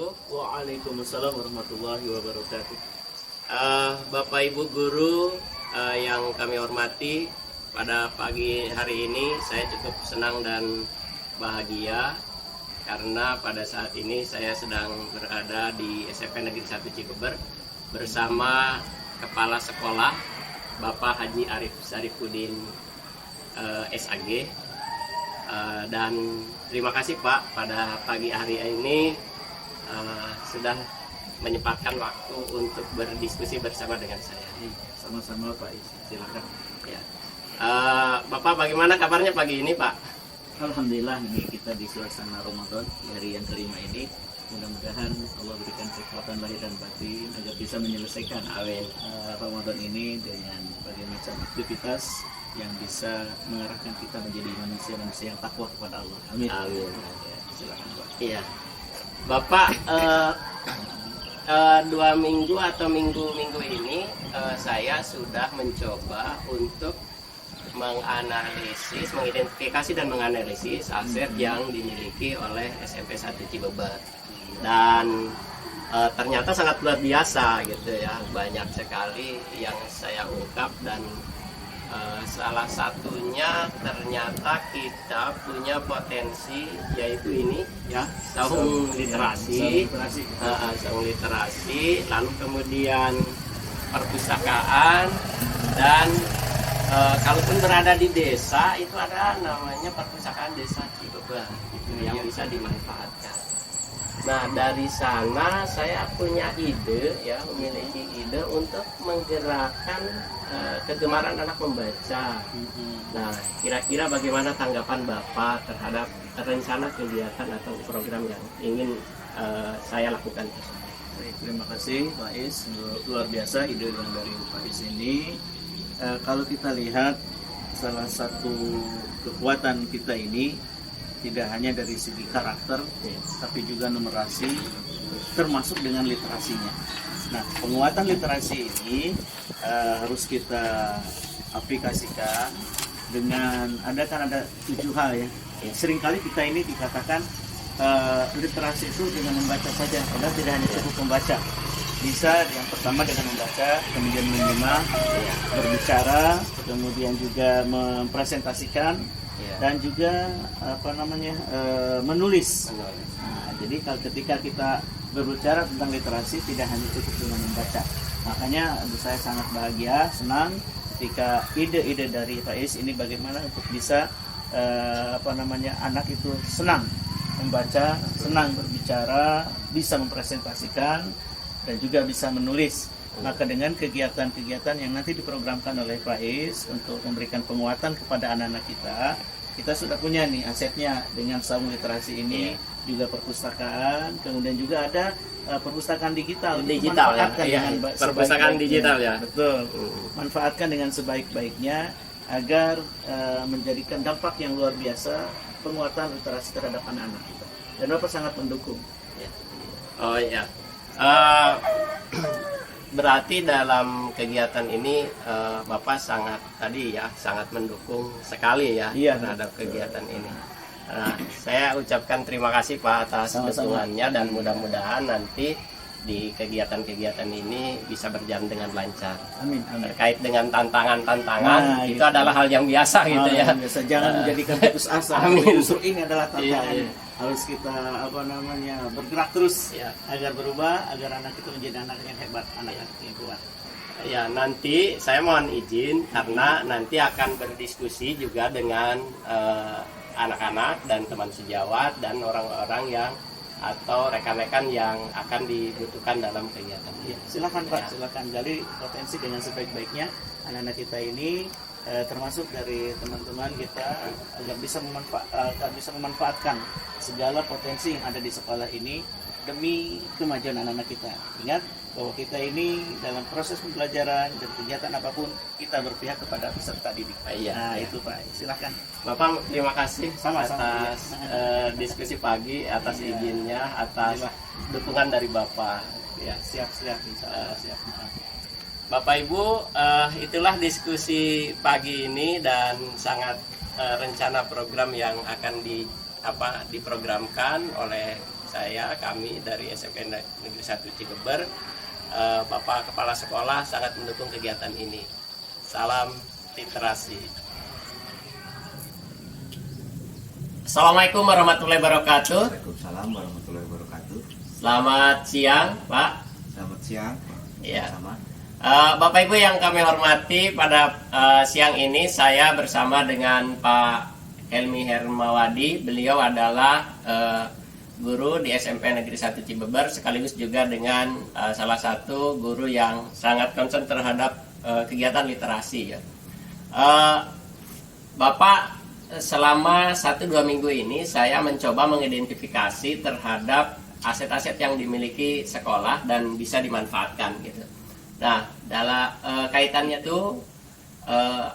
wabarakatuh. Waalaikumsalam warahmatullahi wabarakatuh. Bapak Ibu guru yang kami hormati, pada pagi hari ini saya cukup senang dan bahagia karena pada saat ini saya sedang berada di SMP Negeri 1 Cikuber bersama Kepala Sekolah Bapak Haji Arif Sarifuddin SAG. Dan terima kasih Pak, pada pagi hari ini sudah menyempatkan waktu untuk berdiskusi bersama dengan saya. Sama-sama Pak Is, silakan. Ya. Bapak bagaimana kabarnya pagi ini Pak? Alhamdulillah, ini kita di suasana Ramadan hari yang kelima ini. Mudah-mudahan Allah berikan kekuatan lahir dan batin agar bisa menyelesaikan Ramadan ini dengan berbagai macam aktivitas yang bisa mengarahkan kita menjadi manusia-manusia yang takwa kepada Allah. Amin. Amin. Ya, silakan Pak. Iya. Bapak 2 minggu atau minggu-minggu ini saya sudah mencoba untuk menganalisis, mengidentifikasi dan menganalisis aset yang dimiliki oleh SMP 1 Cikuber. Dan ternyata sangat luar biasa gitu ya, banyak sekali yang saya ungkap dan salah satunya ternyata kita punya potensi, yaitu ini ya, saung literasi, saung literasi, lalu kemudian perpustakaan, dan kalaupun berada di desa itu ada namanya perpustakaan desa Cikuber yang bisa dimanfaatkan. Nah, dari sana saya punya ide ya, memiliki ide untuk menggerakkan kegemaran anak membaca. Nah, kira-kira bagaimana tanggapan Bapak terhadap rencana kegiatan atau program yang ingin saya lakukan? Baik, terima kasih Pak Is, luar biasa ide yang dari Pak Is ini. Kalau kita lihat, salah satu kekuatan kita ini tidak hanya dari segi karakter, tapi juga numerasi, termasuk dengan literasinya. Nah, penguatan literasi ini harus kita aplikasikan dengan ada 7 hal ya. Seringkali kita ini dikatakan literasi itu dengan membaca saja, padahal tidak hanya cukup membaca. Bisa yang pertama dengan membaca, kemudian menyimak, berbicara, kemudian juga mempresentasikan, dan juga menulis. Nah, jadi ketika kita berbicara tentang literasi tidak hanya cukup dengan membaca. Makanya saya sangat bahagia, senang ketika ide-ide dari Pak Is ini bagaimana untuk bisa anak itu senang membaca, senang berbicara, bisa mempresentasikan, dan juga bisa menulis. Maka dengan kegiatan-kegiatan yang nanti diprogramkan oleh Pak Is untuk memberikan penguatan kepada anak-anak kita sudah punya nih asetnya dengan saung literasi ini, juga perpustakaan, kemudian juga ada perpustakaan digital ya, perpustakaan digital ya. Betul. Manfaatkan dengan sebaik-baiknya agar menjadikan dampak yang luar biasa penguatan literasi terhadap anak-anak kita. Dan Bapak sangat mendukung. Oh iya. Berarti dalam kegiatan ini Bapak sangat mendukung sekali ya terhadap kegiatan ini. Saya ucapkan terima kasih Pak atas dukungannya, dan mudah-mudahan nanti di kegiatan-kegiatan ini bisa berjalan dengan lancar. Amin. Terkait dengan tantangan-tantangan, itu adalah hal yang biasa gitu ya. Biasa, jangan menjadikan putus asa. Justru ini adalah tantangan. Harus kita bergerak terus agar berubah, agar anak itu menjadi anak yang hebat, anak yang kuat. Ya, nanti saya mohon izin karena nanti akan berdiskusi juga dengan anak-anak dan teman sejawat dan orang-orang yang atau rekan-rekan yang akan dibutuhkan dalam kegiatan ini. Silakan Pak, silakan gali potensi dengan sebaik-baiknya anak-anak kita ini, termasuk dari teman-teman kita agar bisa memanfaatkan segala potensi yang ada di sekolah ini demi kemajuan anak-anak kita. Ingat bahwa kita ini dalam proses pembelajaran dan kegiatan apapun kita berpihak kepada peserta didik. Itu Pak, silakan. Bapak terima kasih Sama-sama. atas diskusi pagi, atas izinnya, atas dukungan dari Bapak. Ya, siap, insyaallah siap. Bapak Ibu, itulah diskusi pagi ini dan sangat rencana program yang akan diprogramkan oleh kami dari SMP Negeri 1 Cibeber, Bapak Kepala Sekolah sangat mendukung kegiatan ini. Salam literasi. Assalamualaikum warahmatullahi wabarakatuh. Waalaikumsalam warahmatullahi wabarakatuh. Selamat siang, Pak. Selamat siang. Iya. Sama. Bapak Ibu yang kami hormati, pada siang ini saya bersama dengan Pak Helmi Hermawadi. Beliau adalah guru di SMP Negeri 1 Cibeber, sekaligus juga dengan salah satu guru yang sangat concern terhadap kegiatan literasi. Ya. Bapak, selama 1-2 minggu ini saya mencoba mengidentifikasi terhadap aset-aset yang dimiliki sekolah dan bisa dimanfaatkan gitu. Nah, dalam kaitannya itu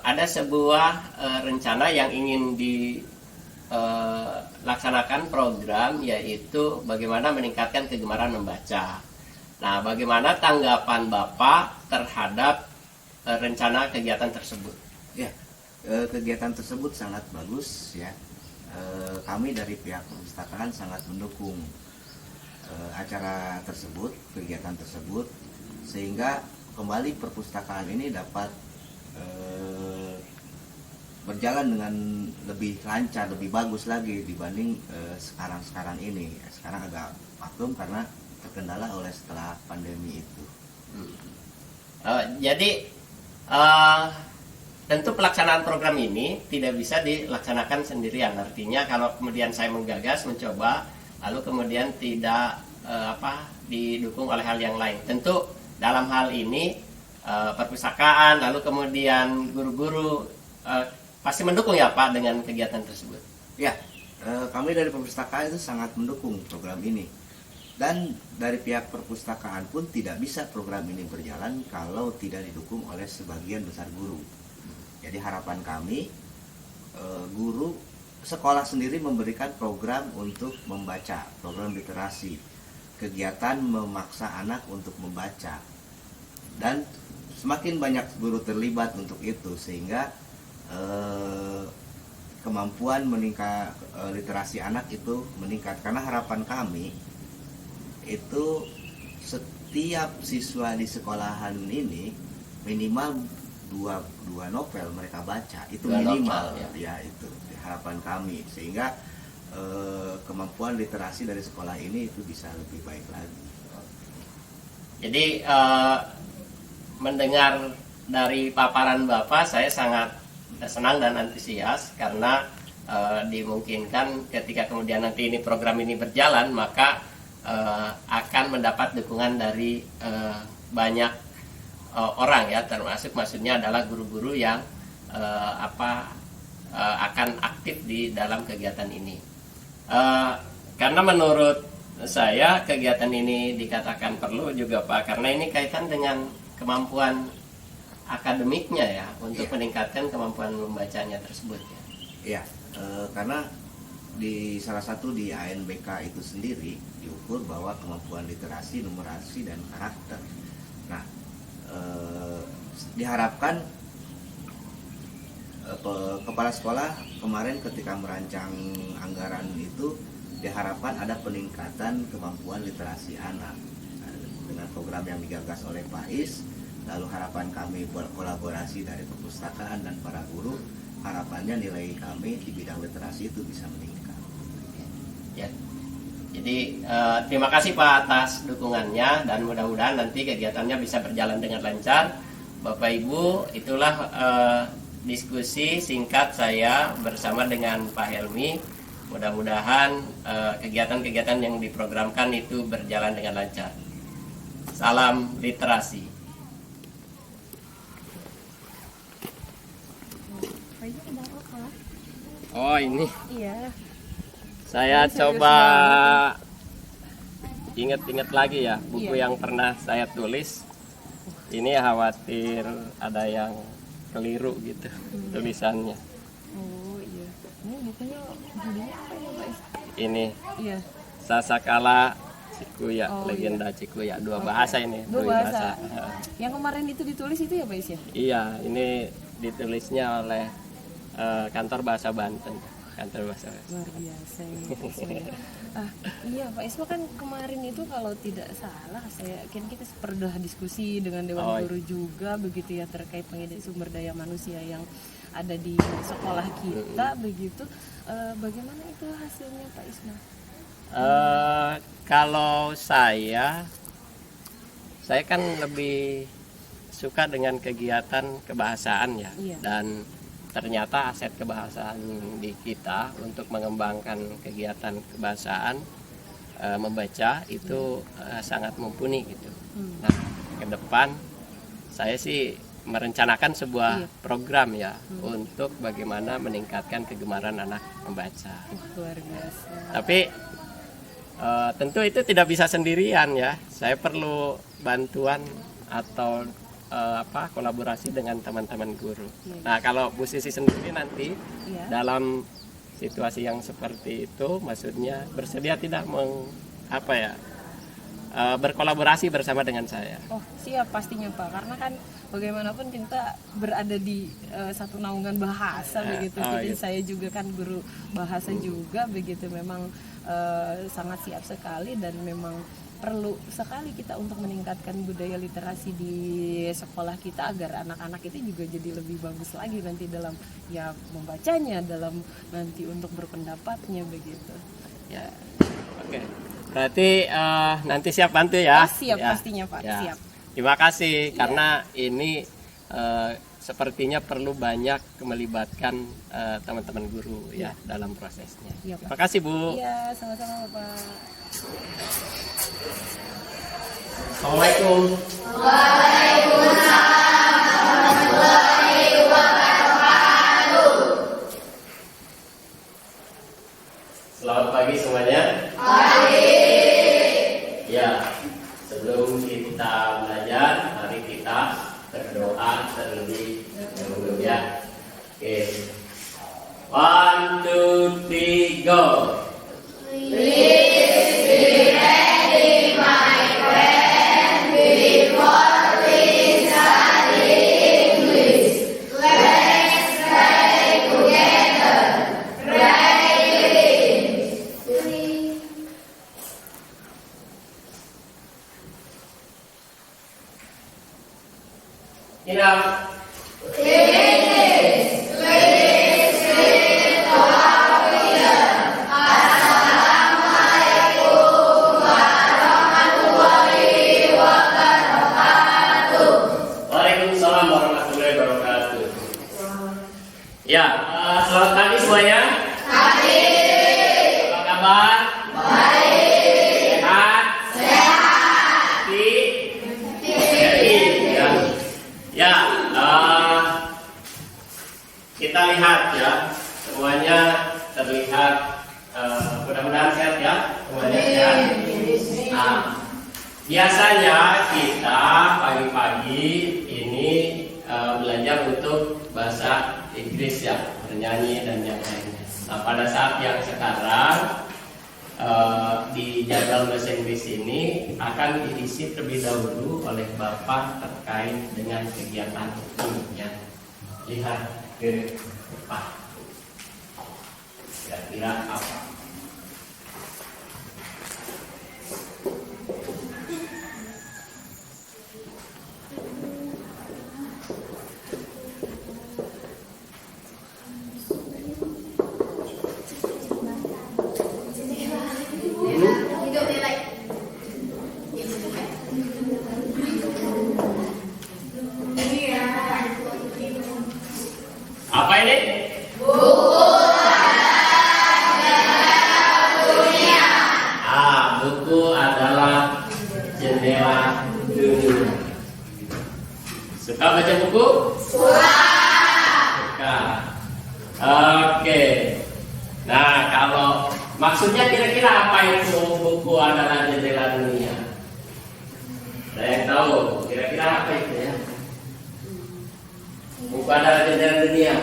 ada sebuah rencana yang ingin dilaksanakan program, yaitu bagaimana meningkatkan kegemaran membaca. Nah, bagaimana tanggapan Bapak terhadap rencana kegiatan tersebut? Ya, kegiatan tersebut sangat bagus ya. Kami dari pihak perpustakaan sangat mendukung acara tersebut, kegiatan tersebut, sehingga kembali perpustakaan ini dapat berjalan dengan lebih lancar, lebih bagus lagi dibanding sekarang ini. Sekarang agak vakum karena terkendala oleh setelah pandemi itu. Jadi tentu pelaksanaan program ini tidak bisa dilaksanakan sendirian. Artinya kalau kemudian saya menggagas, mencoba, lalu kemudian tidak didukung oleh hal yang lain. Tentu dalam hal ini perpustakaan, lalu kemudian guru-guru pasti mendukung ya Pak dengan kegiatan tersebut. Ya, kami dari perpustakaan itu sangat mendukung program ini. Dan dari pihak perpustakaan pun tidak bisa program ini berjalan kalau tidak didukung oleh sebagian besar guru. Jadi harapan kami, guru sekolah sendiri memberikan program untuk membaca, program literasi, kegiatan memaksa anak untuk membaca. Dan semakin banyak guru terlibat untuk itu, sehingga kemampuan meningkat literasi anak itu meningkat. Karena harapan kami itu setiap siswa di sekolahan ini minimal dua novel mereka baca, itu minimal novel, ya itu harapan kami, sehingga kemampuan literasi dari sekolah ini itu bisa lebih baik lagi. Jadi mendengar dari paparan Bapak, saya sangat senang dan antusias karena dimungkinkan ketika kemudian nanti ini program ini berjalan, maka akan mendapat dukungan dari banyak orang ya, termasuk maksudnya adalah guru-guru yang akan aktif di dalam kegiatan ini. Karena menurut saya kegiatan ini dikatakan perlu juga Pak, karena ini kaitan dengan kemampuan akademiknya ya, untuk meningkatkan kemampuan membacanya tersebut ya. Iya, karena di salah satu di ANBK itu sendiri diukur bahwa kemampuan literasi, numerasi, dan karakter. Nah, diharapkan kepala sekolah kemarin ketika merancang anggaran itu diharapkan ada peningkatan kemampuan literasi anak dengan program yang digagas oleh Pak Is. Lalu harapan kami berkolaborasi dari perpustakaan dan para guru, harapannya nilai kami di bidang literasi itu bisa meningkat. Ya. Jadi terima kasih Pak atas dukungannya, dan mudah-mudahan nanti kegiatannya bisa berjalan dengan lancar. Bapak Ibu, itulah diskusi singkat saya bersama dengan Pak Helmi. Mudah-mudahan kegiatan-kegiatan yang diprogramkan itu berjalan dengan lancar. Salam literasi. Oh ini. Iya. Saya coba ingat-ingat lagi ya buku yang pernah saya tulis. Ini khawatir ada yang keliru gitu tulisannya. Oh iya. Ini bukunya judulnya apa ya Pak? Ini Iya. Sasakala Cikuya, Oh, legenda Cikuya. Dua bahasa ini. Dua bahasa. Yang kemarin itu ditulis itu ya Pak Is ya? Iya, ini ditulisnya oleh kantor bahasa Banten. kantor bahasa. Luar biasa ini Pak Isma ya. Iya Pak Isma, kan kemarin itu kalau tidak salah saya kita pernah diskusi dengan Dewan Guru juga begitu ya, terkait pengedukasi sumber daya manusia yang ada di sekolah kita begitu. Bagaimana itu hasilnya Pak Isma? Kalau saya kan lebih suka dengan kegiatan kebahasaan ya. Iya. Dan ternyata aset kebahasaan di kita untuk mengembangkan kegiatan kebahasaan, membaca itu sangat mumpuni gitu. Nah, ke depan saya sih merencanakan sebuah program ya untuk bagaimana meningkatkan kegemaran anak membaca. Luar biasa. Tapi tentu itu tidak bisa sendirian ya. Saya perlu bantuan atau kolaborasi dengan teman-teman guru. Nah, kalau Bu Sisi sendiri nanti dalam situasi yang seperti itu, maksudnya bersedia tidak berkolaborasi bersama dengan saya. Oh siap pastinya Pak, karena kan bagaimanapun kita berada di satu naungan bahasa begitu. Jadi gitu. saya juga kan guru bahasa juga begitu, memang sangat siap sekali dan memang perlu sekali kita untuk meningkatkan budaya literasi di sekolah kita agar anak-anak itu juga jadi lebih bagus lagi nanti dalam ya membacanya, dalam nanti untuk berpendapatnya begitu. Ya, oke. Berarti nanti siap bantu ya? Siap ya. pastinya Pak, Ya. siap. Terima kasih karena ini sepertinya perlu banyak melibatkan teman-teman guru ya dalam prosesnya. Iya, Pak. Terima kasih Bu. Iya, sama-sama Pak. Assalamualaikum. Selamat pagi semuanya. Pagi. Ya, sebelum kita belajar, mari kita berdoa terlebih dahulu ya. Oke. 1, 2, 3, go. Enough. Waalaikumsalam warahmatullahi wabarakatuh. Ya, selamat pagi semuanya. Pagi. Apa kabar? Baik. Sehat? Sehat. Happy? Ya, kita lihat ya, semuanya terlihat mudah-mudahan sehat ya, semuanya sehat. Nah, biasanya kita pagi-pagi ini belajar untuk bahasa Inggris ya, bernyanyi dan yang lainnya. Nah, pada saat yang sekarang di jadwal bahasa Inggris ini akan diisi terlebih dahulu oleh Bapak terkait dengan kegiatan ini ya. Lihat ke depan. Kira-kira apa? Apa ini? Buku adalah jendela dunia. Suka baca buku? Suka. Oke. Nah, kalau maksudnya kira-kira apa itu buku adalah jendela dunia? Ada yang tahu? Kira-kira apa itu ya? Buku adalah jendela dunia.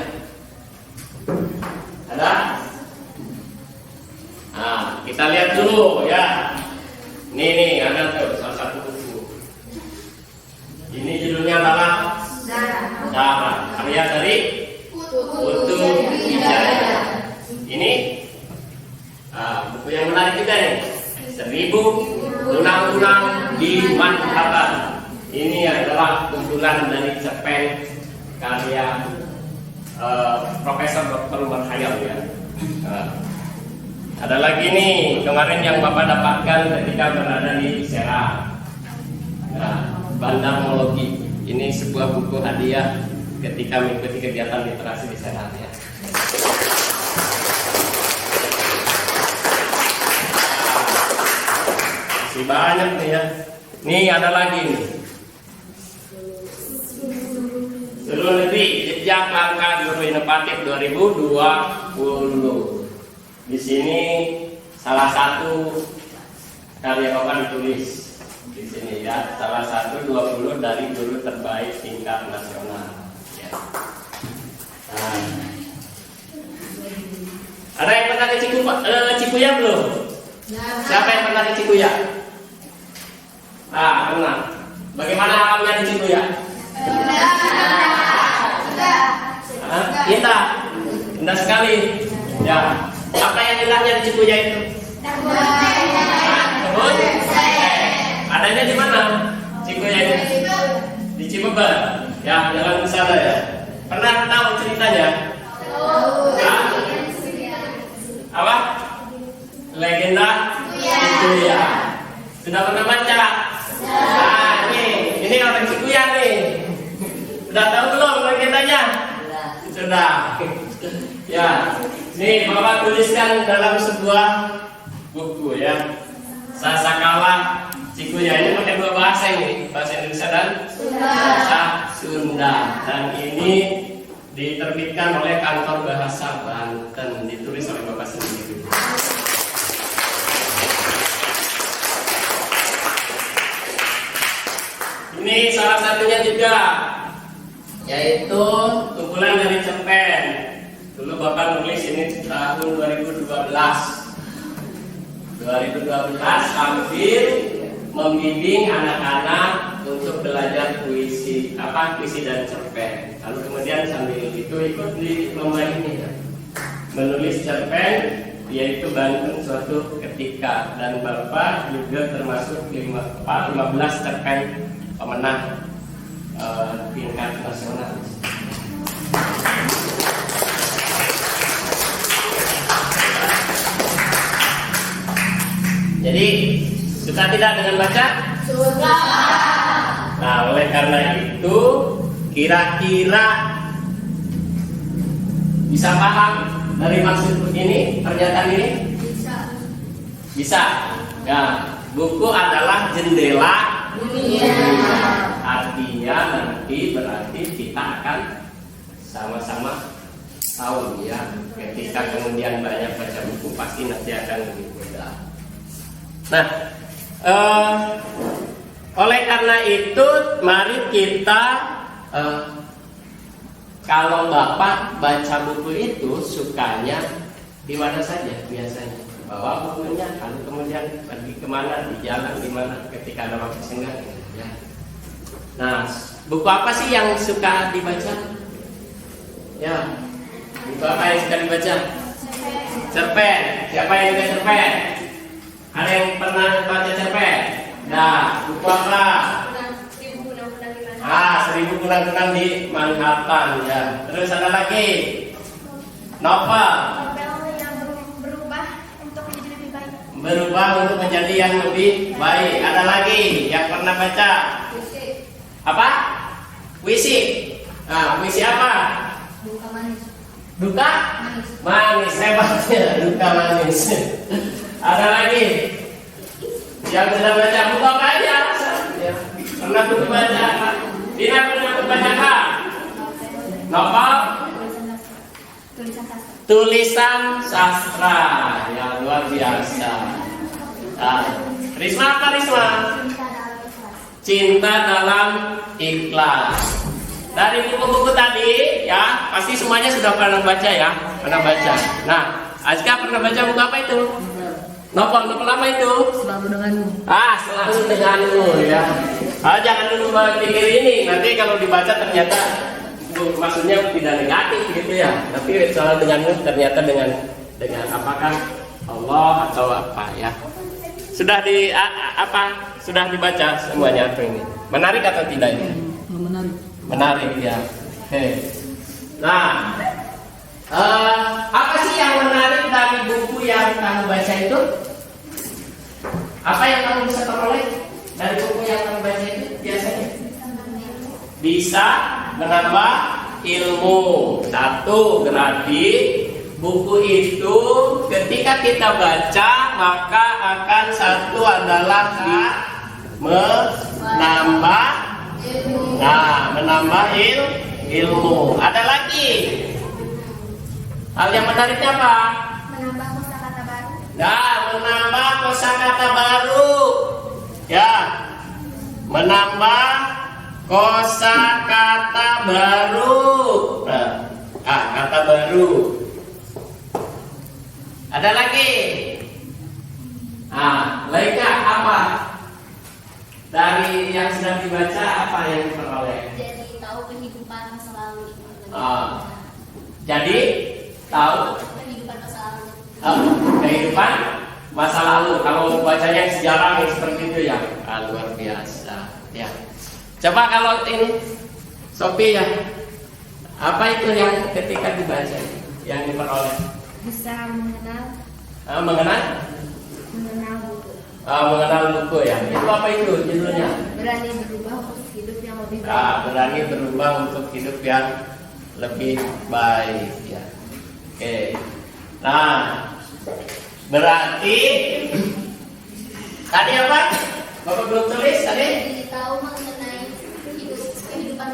Ada? Nah, kita lihat dulu ya. Nih ada tuh salah satu buku. Ini judulnya adalah Darah. Karya dari Putu Wijaya. Ini di Manhattan. Ini adalah kumpulan dari cerpen karya Profesor Dr. Umar Khayyam ya. Ada lagi nih kemarin yang Bapak dapatkan ketika berada di Serang. Bandarmologi. Ini sebuah buku hadiah ketika mengikuti kegiatan literasi di Serang ya. Masih banyak nih ya. Nih ada lagi nih. Seluruh negeri jejak langkah guru inovatif 2020. Di sini salah satu karya Bapak ditulis di sini ya. Salah satu 20 dari guru terbaik tingkat nasional. Ya. Nah. Ada yang pernah ke Cikuya belum? Siapa yang pernah ke Cikuya? Ah, pernah. Bagaimana alamnya di Cikuya? Indah, indah sekali. Ya, apa yang indahnya di Cikuya itu? Kebun? Adanya di mana? Cikuya itu? Di Cibeber. Ya, jalan ke sana ya. Pernah tahu ceritanya? Apa? Legenda Cikuya. Sudah pernah baca? Nah, ini orang Cikuya nih. Sudah tahu belum legendanya? Sudah. Ya, nih Bapak tuliskan dalam sebuah buku ya. Sasakala Cikuya ini pakai dua bahasa ini, bahasa Indonesia dan bahasa Sunda. Dan ini diterbitkan oleh Kantor Bahasa Banten, ditulis oleh Bapak sendiri. Ini salah satunya juga, yaitu kumpulan dari cerpen. Dulu Bapak nulis ini tahun 2012 hampir membimbing anak-anak untuk belajar puisi dan cerpen. Lalu kemudian sambil itu ikut di lomba ini ya. Menulis cerpen yaitu Banten Suatu Ketika, dan Bapak juga termasuk 15 cerpen pemenang tingkat nasional. Jadi suka tidak dengan baca? Suka. Nah, oleh karena itu kira-kira bisa paham dari maksud ini, pernyataan ini? Bisa. Ya, buku adalah jendela dunia. Artinya nanti berarti kita akan sama-sama tahu ya. Ketika kemudian banyak baca buku pasti nanti akan lebih mudah. Nah, oleh karena itu mari kita kalau Bapak baca buku itu sukanya di mana saja biasanya? Bawa bukunya, lalu kemudian pergi kemana, di jalan, di mana ketika ada waktu senggang ya. Nah, buku apa sih yang suka dibaca? Ya, buku apa yang suka dibaca? Cerpen. Siapa yang suka cerpen? Ada yang pernah baca cerpen? Nah, buku apa? 1000 Kunang-Kunang di Manhattan ya. Terus ada lagi novel yang berubah untuk menjadi yang lebih baik. Ada lagi yang pernah baca? Apa? Puisi. Nah, puisi apa? Duka manis. Duka? Manis, hebatnya duka manis. Ada lagi yang pernah baca buku apa aja? Ya. Pernah buku baca apa? Dina pernah baca apa? Novel? Tulisan sastra. Ya, luar biasa. Nah, Risma apa Risma? Cinta dalam ikhlas. Dari buku-buku tadi ya, pasti semuanya sudah pernah baca ya, pernah baca. Nah, Azka pernah baca buku apa itu? Novel apa itu? Selalu denganmu. Selalu denganmu ya. Jangan dulu pikir ini, nanti kalau dibaca ternyata maksudnya tidak negatif gitu ya. Tapi selalu denganmu ternyata dengan apakah Allah atau apa ya? Sudah sudah dibaca semuanya apa ini? Menarik atau tidak ini? Menarik. Menarik ya. Oke. Nah, apa sih yang menarik dari buku yang kamu baca itu? Apa yang kamu bisa peroleh dari buku yang kamu baca itu biasanya? Bisa menambah ilmu. Satu, berarti buku itu ketika kita baca maka akan satu adalah menambah ilmu. Ada lagi hal yang menariknya apa? Menambah kosakata baru. Nah, menambah kosakata baru. Ya, menambah kosakata baru. Nah, kata baru. Ada lagi? Nah, lainnya apa? Dari yang sedang dibaca apa yang diperoleh? Jadi tahu kehidupan masa lalu. Jadi tahu Kehidupan masa lalu. kehidupan masa lalu. Kalau bacanya sejarah yang seperti itu ya, luar biasa. Ya. Coba kalau ini Sophie ya, apa itu yang ketika dibaca yang diperoleh? Bisa mengenal buku. Mengenal buku ya. Itu apa itu judulnya? Berani berubah untuk hidup yang lebih baik. Berani berubah untuk hidup yang lebih baik ya. Oke. Nah, berarti tadi apa? Bapak belum tulis tadi? Jadi tahu mengenai kehidupan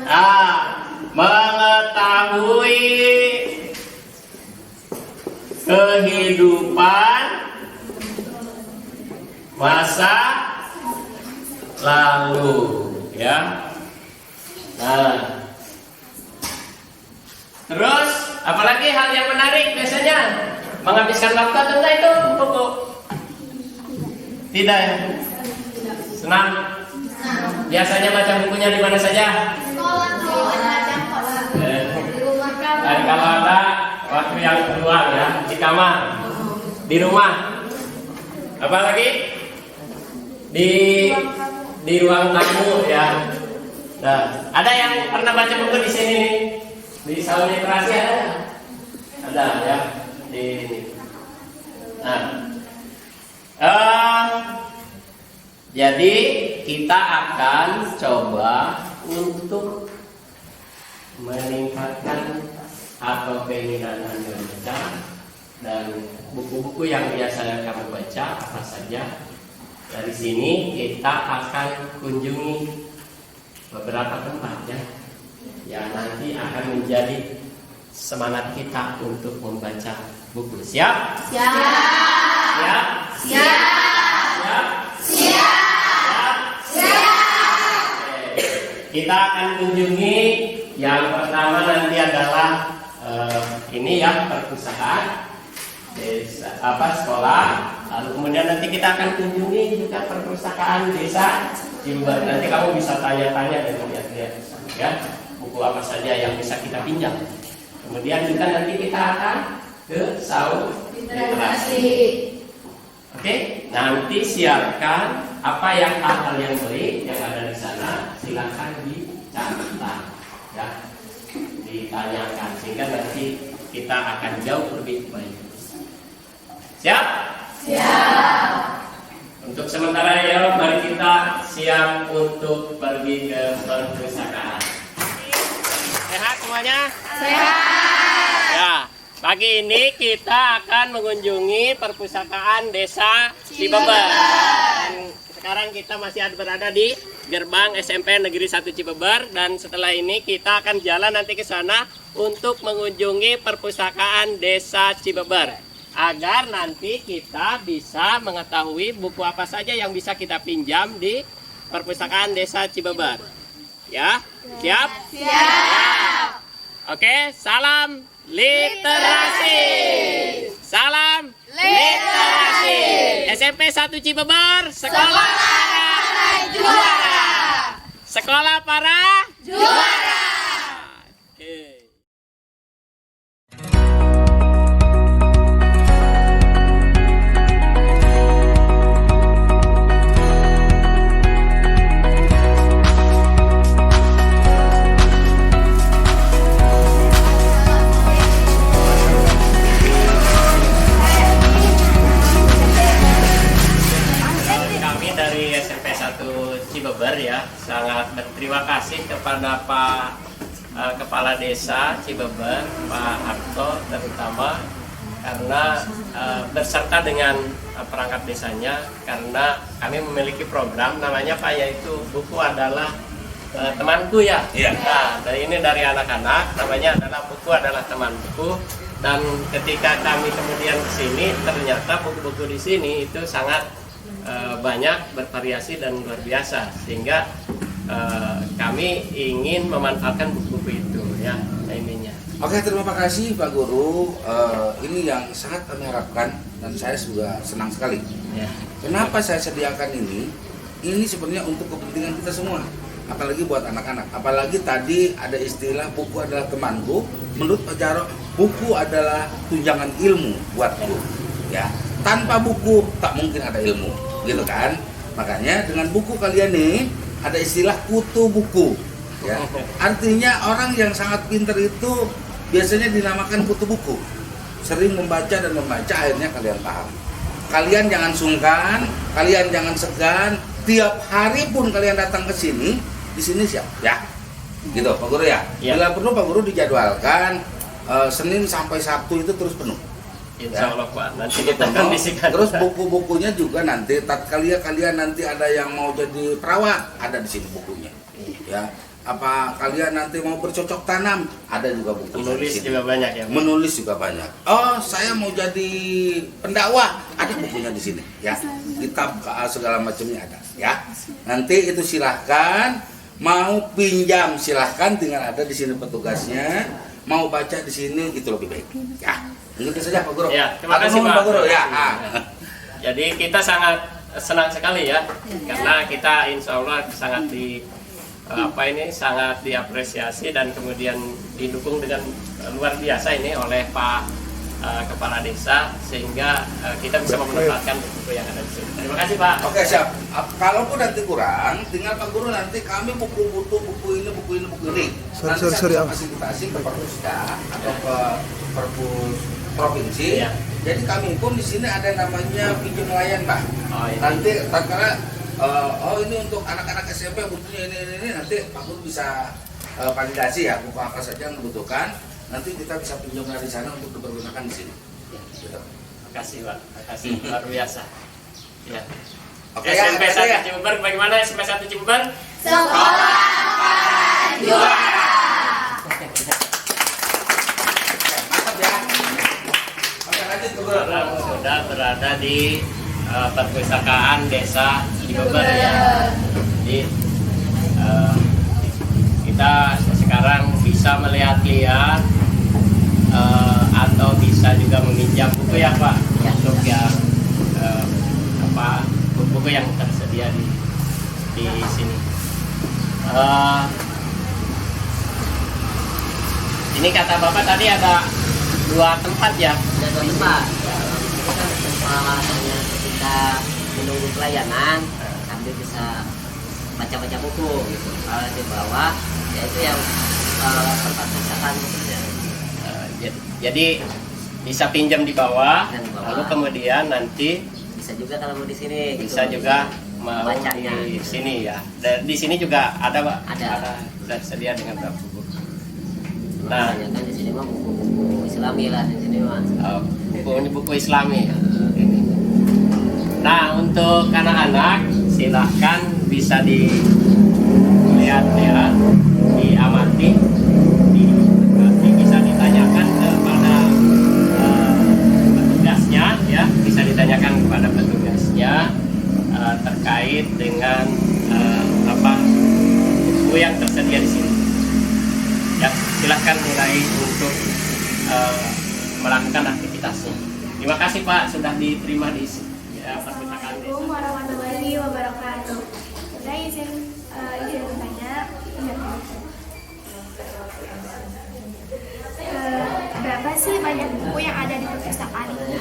Mengetahui kehidupan masa lalu ya. Nah, terus apalagi hal yang menarik biasanya menghabiskan waktu atau enggak itu buku? Tidak ya? Senang? Biasanya baca bukunya di mana saja? sekolah di rumah kamu. Dan kalau ada waktu yang keluar ya, di kamar, di rumah, apalagi di ruang tamu ya. Nah, ada yang pernah baca buku di sini nih? Di Saung Literasi ada? Ada ya di. Nah, jadi kita akan coba untuk meningkatkan atau keinginan Anda membaca, dan buku-buku yang biasa kamu baca apa saja. Dari sini kita akan kunjungi beberapa tempat ya, yang nanti akan menjadi semangat kita untuk membaca buku. Siap? Siap. Siap? Siap. Siap? Siap. Kita akan kunjungi yang pertama nanti adalah ini ya, perpustakaan desa, sekolah. Lalu kemudian nanti kita akan kunjungi juga perpustakaan desa Jember. Nanti kamu bisa tanya-tanya dan lihat-lihat ya, buku apa saja yang bisa kita pinjam. Kemudian juga nanti kita akan ke Saung Literasi. Oke, nanti siapkan apa yang hal-hal yang baik yang ada di sana, silakan dicatat ya, ditanyakan sehingga nanti kita akan jauh lebih baik. Siap? Siap. Untuk sementara ya, mari kita siap untuk pergi ke perpustakaan. Sehat semuanya? Sehat. Ya. Pagi ini kita akan mengunjungi perpustakaan Desa Cibeber. Dan sekarang kita masih berada di gerbang SMP Negeri 1 Cibeber, dan setelah ini kita akan jalan nanti ke sana untuk mengunjungi perpustakaan Desa Cibeber, agar nanti kita bisa mengetahui buku apa saja yang bisa kita pinjam di perpustakaan Desa Cibeber. Ya? Siap? Siap. Oke, salam literasi. Salam literasi. SMP 1 Cibeber, sekolah para juara. Sekolah para juara. Cibeber ya, sangat berterima kasih kepada Pak Kepala Desa Cibeber, Pak Harto terutama, karena berserta dengan perangkat desanya, karena kami memiliki program namanya Pak, yaitu buku adalah temanku ya. Iya. Nah, ini dari anak-anak, namanya adalah buku adalah teman buku. Dan ketika kami kemudian ke sini, ternyata buku-buku di sini itu sangat banyak, bervariasi dan luar biasa, sehingga kami ingin memanfaatkan buku-buku itu ya, ininya. Oke, terima kasih Pak Guru. Ini yang sangat kami harapkan dan saya juga senang sekali. Ya. Kenapa saya sediakan ini? Ini sebenarnya untuk kepentingan kita semua, apalagi buat anak-anak. Apalagi tadi ada istilah buku adalah temanku. Menurut Pak Jarot, buku adalah tunjangan ilmu buatku. Ya, tanpa buku tak mungkin ada ilmu, gitu kan? Makanya dengan buku kalian nih ada istilah kutu buku. Ya, artinya orang yang sangat pintar itu biasanya dinamakan kutu buku. Sering membaca dan membaca, akhirnya kalian paham. Kalian jangan sungkan, kalian jangan segan. Tiap hari pun kalian datang ke sini, di sini siap, ya. Gitu, Pak Guru ya. Ya. Bila perlu Pak Guru dijadwalkan Senin sampai Sabtu itu terus penuh. Insya Allah Pak, nanti kita Penuh. kondisikan. Terus buku-bukunya juga nanti tatkala kalian nanti ada yang mau jadi perawat, ada di sini bukunya. Ya. Apa kalian nanti mau bercocok tanam, ada juga buku. Menulis juga banyak ya. Menulis juga banyak. Oh, saya mau jadi pendakwah, ada bukunya di sini, ya. Kitab segala macamnya ada, ya. Nanti itu silahkan, mau pinjam silahkan, tinggal ada di sini petugasnya. Mau baca di sini itu lebih baik, ya. Itu saja Pak Guru. Ya, terima kasih Pak. Pak Guru, ya. Jadi kita sangat senang sekali ya, karena kita insya Allah sangat sangat diapresiasi dan kemudian didukung dengan luar biasa ini oleh Pak Kepala Desa, sehingga kita bisa memanfaatkan buku yang ada di sini. Terima kasih Pak. Oke, siap. Kalaupun nanti kurang, tinggal Pak Guru nanti kami butuh buku ini. Nanti saya fasilitasi ke Perpusta atau ke Perpus provinsi. Ya. Jadi kami pun di sini ada namanya pinjam layan, Pak. Oh, iya. Nanti tatkala ini untuk anak-anak SMP butuhnya ini nanti Pak Guru bisa validasi ya buku apa saja yang dibutuhkan. Nanti kita bisa pinjam dari sana untuk dipergunakan di sini. Gitu. Terima kasih Pak. Terima kasih luar biasa. Ya. Oke, SMP ya, 1 ya. Cibeber bagaimana SMP 1 Cibeber? Sekolah para juara. Mantap ya. Oke, lanjut Pak Guru. Sekarang sudah berada di perpustakaan Desa Cibeber ya. Jadi kita sekarang bisa melihat-lihat atau bisa juga meminjam buku ya Pak, untuk yang buku yang tersedia di sini. Ini kata Bapak tadi ada 2 tempat ya? Ada 2 tempat. Itu kan tempat hanya ketika menunggu pelayanan sambil bisa baca-baca buku gitu. Kalau di bawah yaitu yang tempat perpustakaan khususnya. Jadi bisa pinjam di bawah, Dan di bawah. lalu kemudian nanti Bisa juga kalau mau di sini. bisa gitu. juga mau Bacanya. di sini ya. Dan di sini juga ada Pak. Ada. Tersedia dengan berapa buku. Nah, Nah, kan di sini mah buku Islami lah di sini mah. buku ini buku Islami. Ini. Nah, untuk anak-anak silahkan bisa dilihat ya, diamati, bisa ditanyakan kepada petugasnya ya, bisa ditanyakan kepada petugasnya terkait dengan buku yang tersedia di sini. Ya, silahkan mulai untuk melakukan aktivitasnya. Terima kasih Pak sudah diterima di perpustakaan desa. Assalamualaikum warahmatullahi wabarakatuh. Saya izin bertanya, berapa sih banyak buku yang ada di perpustakaan ini?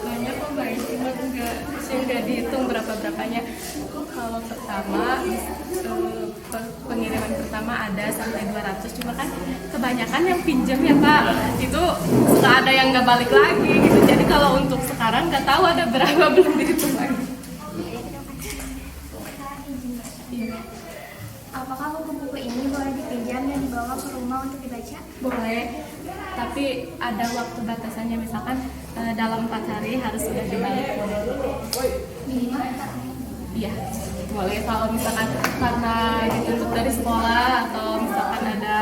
Banyak kok Mbak, cuma nggak dihitung berapanya. Kalau pertama pengiriman pertama ada sampai 200, cuma kan kebanyakan yang pinjam ya Pak, itu nggak ada yang nggak balik lagi gitu. Jadi kalau untuk sekarang nggak tahu ada berapa, belum dihitung lagi. buku ini boleh dipinjam dan dibawa ke rumah untuk dibaca? Boleh, tapi ada waktu batasannya, misalkan dalam 4 hari harus sudah dibalik. Minimal 4 hari. Iya, boleh kalau misalkan karena ditutup dari sekolah atau misalkan ada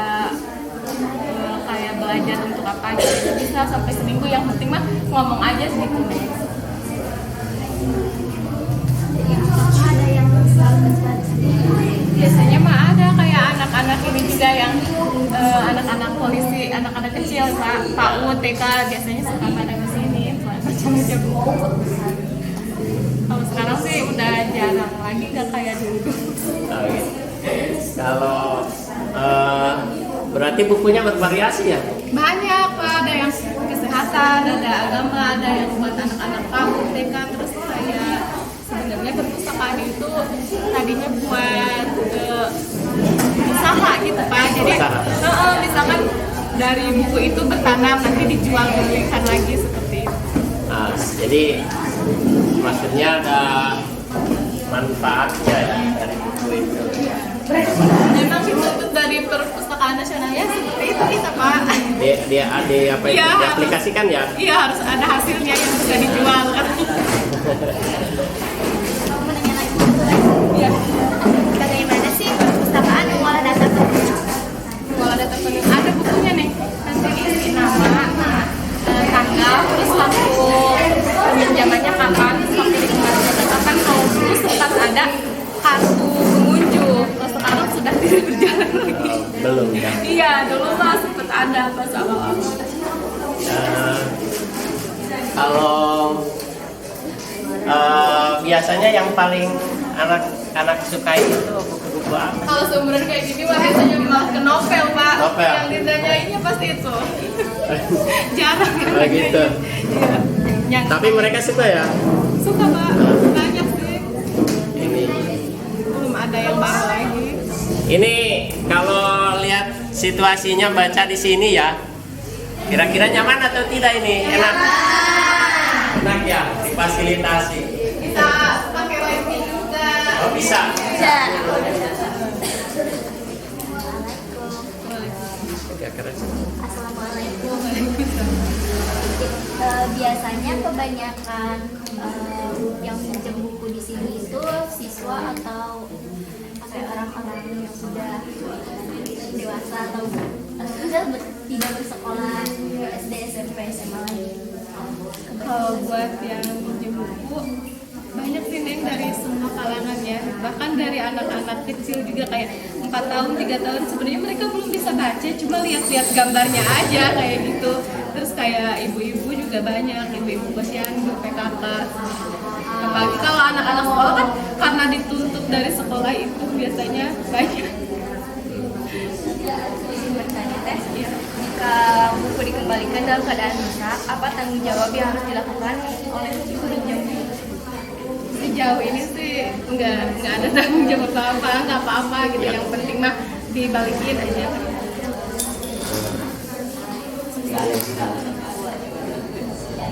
kayak belajar untuk apa gitu, bisa sampai seminggu, yang penting mah ngomong aja gitu. Ada yang selalu Biasanya mah ada kayak anak-anak ini juga yang anak-anak polisi, anak-anak kecil, PAUD, TK, biasanya suka pada kesini buat baca-baca buku. Kalau sekarang sih udah jarang lagi, nggak kayak dulu. Oke. Kalau berarti bukunya bervariasi ya? Banyak, Pak. Ada yang kesehatan, ada agama, ada yang buat anak-anak PAUD, TK, terus kayak sebenarnya perpustakaan itu tadinya buat usaha gitu, Pak. Jadi misalkan dari buku itu bertanam, nanti dijual belikan lagi seperti itu. Nah, jadi maksudnya ada manfaatnya ya dari buku itu. Memang dituntut dari perpustakaan nasionalnya seperti itu kita, Pak. Dia ada apa itu Iya, diaplikasikan ya? Iya, harus ada hasilnya yang bisa dijual kan. Aku mau nanya lagi satu lagi. Iya. Bagaimana sih perpustakaan mengolah data penuh? Kalau data penuh ada bukunya nih, nanti isi nama, tanggal, terus waktu peminjamannya kapan, terus waktu dikembalikan kapan. Kalau dulu sempat ada kartu pengunjung, kalau sekarang sudah tidak berjalan lagi. Belum ya? Iya, dulu mah sempat ada pas awal. Kalau biasanya yang paling anak-anak sukai itu buku-buku apa? Kalau seumuran kayak gini mah biasanya malah ke novel, Pak. Novel. Yang ditanyainnya pasti itu. Jarang yang Oh, gitu. Iya. Yang Tapi mereka suka ya? suka, Pak. Banyak sih. Ini Belum ada yang baru lagi. Ini kalau lihat situasinya baca di sini ya, kira-kira nyaman atau tidak ini? Enak? Enak ya, difasilitasi. Bisa pakai wifi juga. Oh bisa? Agak keras. Assalamualaikum. Biasanya kebanyakan yang pinjam buku di sini itu siswa atau kayak orang-orang yang sudah dewasa atau sudah tidak bersekolah SD, SMP, SMA lagi. Kalau buat yang pinjam buku banyak sih, Neng, dari semua kalangan ya, bahkan dari anak-anak kecil juga kayak 4 tahun, 3 tahun, sebenarnya mereka belum bisa baca, cuma lihat-lihat gambarnya aja kayak gitu. Terus kayak ibu-ibu juga banyak, ibu-ibu posyandu, PKK. Apalagi kalau anak-anak sekolah kan karena dituntut dari sekolah itu biasanya banyak. Bertanya teh, jika buku dikembalikan dalam keadaan rusak, apa tanggung jawab yang harus dilakukan oleh peminjam? Sejauh ini sih nggak ada tanggung jawab apa-apa, nggak apa-apa gitu. Yang penting mah dibalikin aja.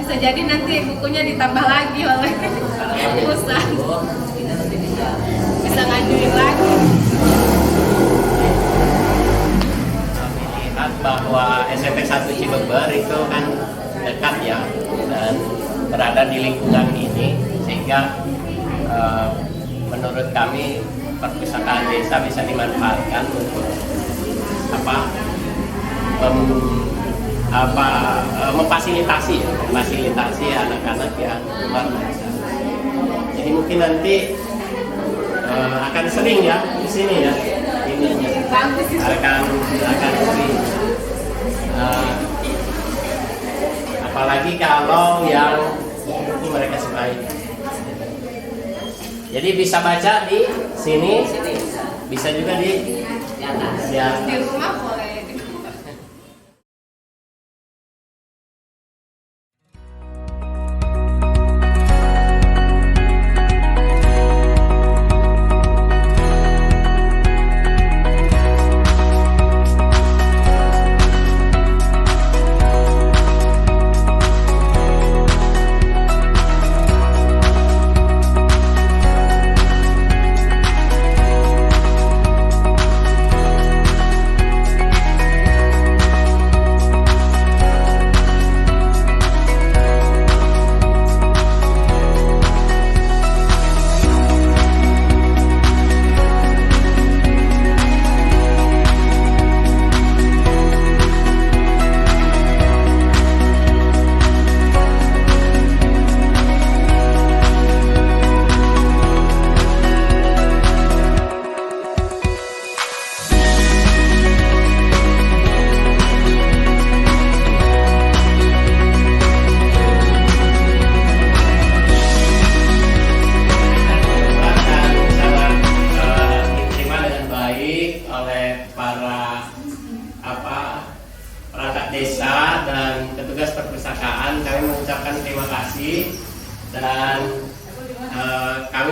Bisa jadi nanti bukunya ditambah lagi oleh perusahaan, bisa ngajuin lagi. Kami lihat bahwa SMP 1 Cibeber itu kan dekat ya dan berada di lingkungan ini, sehingga menurut kami perpustakaan desa bisa dimanfaatkan untuk memfasilitasi anak-anak yang luar biasa. Jadi mungkin nanti akan sering ya di sini ya, ininya akan sering. Apalagi kalau yang buku mereka sukai. Jadi bisa baca di sini, bisa juga di atas ya. Di rumah boleh.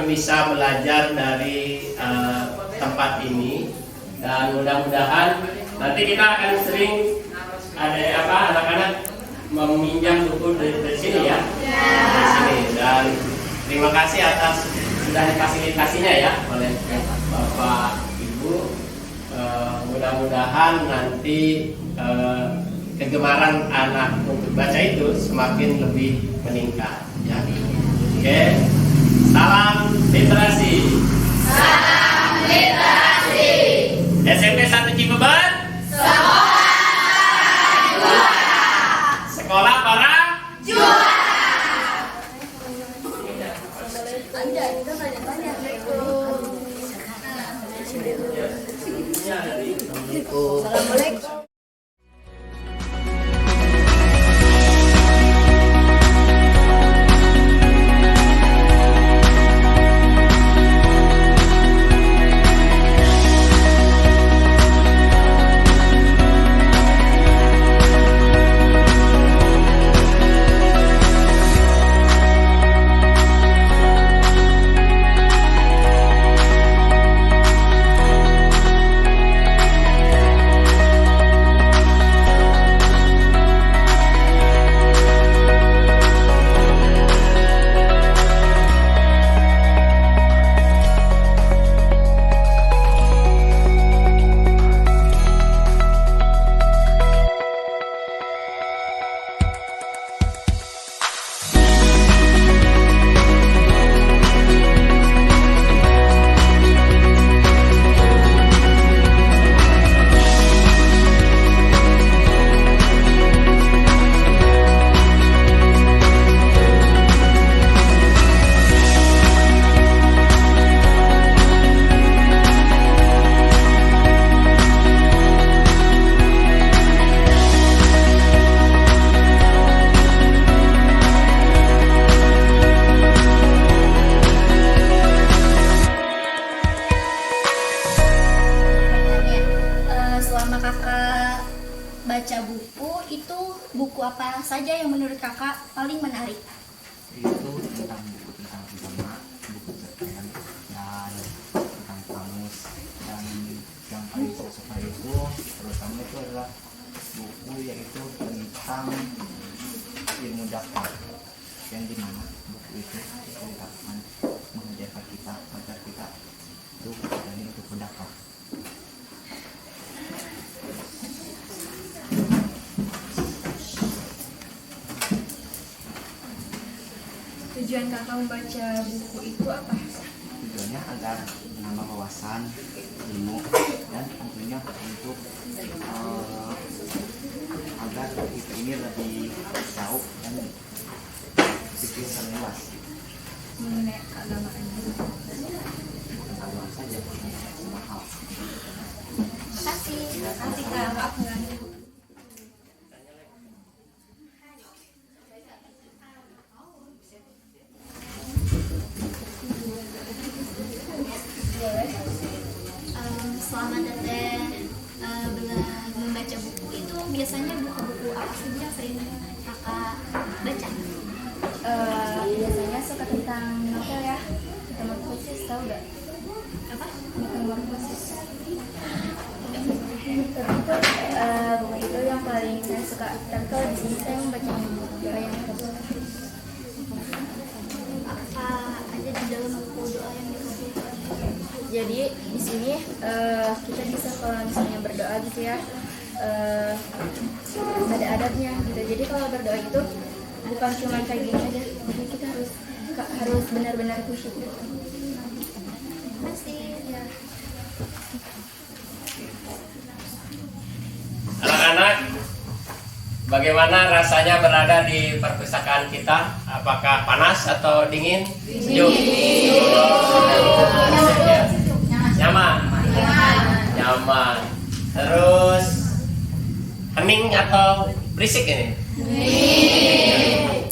kami bisa belajar dari tempat ini, dan mudah-mudahan nanti kita akan sering ada anak-anak meminjam buku dari sini ya. Dari sini. Dan terima kasih atas sudah difasilitasinya ya oleh Bapak Ibu. Mudah-mudahan nanti kegemaran anak untuk baca itu semakin lebih meningkat ya. Oke. Salam literasi. Salam literasi. SMP 1 Cibeber. Sekolah para juara. Assalamualaikum. Baca buku itu, buku apa saja yang menurut kakak paling menarik? Itu tentang buku tentang agama, buku cerpen, dan tentang kamus. Dan yang paling saya suka itu terutama itu adalah buku yaitu tentang ilmu dakwah, yang dimana buku itu akan mengajarkan kita agar kita itu berani untuk berdakwah. Tujuan kakak membaca buku itu apa? Tujuannya agar menambah wawasan, ilmu, dan tentunya untuk agar kita ini lebih tahu dan pikir luas Mengenai keagamaan. bukan agama saja, semua hal. Terima kasih kak. Selama teteh membaca buku itu biasanya buku-buku apa saja yang sering kakak baca? Biasanya suka tentang novel ya, metamorfosis, tahu gak? Apa? Metamorfosis. Buku itu yang paling saya suka. Dan kalau di sini saya membaca doa yang terbaik. Apa ada di dalam buku doa yang dikasih? Jadi di sini kita bisa kalau misalnya berdoa gitu ya, ada adabnya gitu. Jadi kalau berdoa itu bukan cuma kayak gini aja, jadi kita harus benar-benar khusyuk. Masih ya. Anak-anak, bagaimana rasanya berada di perpustakaan kita? Apakah panas atau dingin? Sejuk? Nyaman? Nyaman. Terus hening atau berisik ini?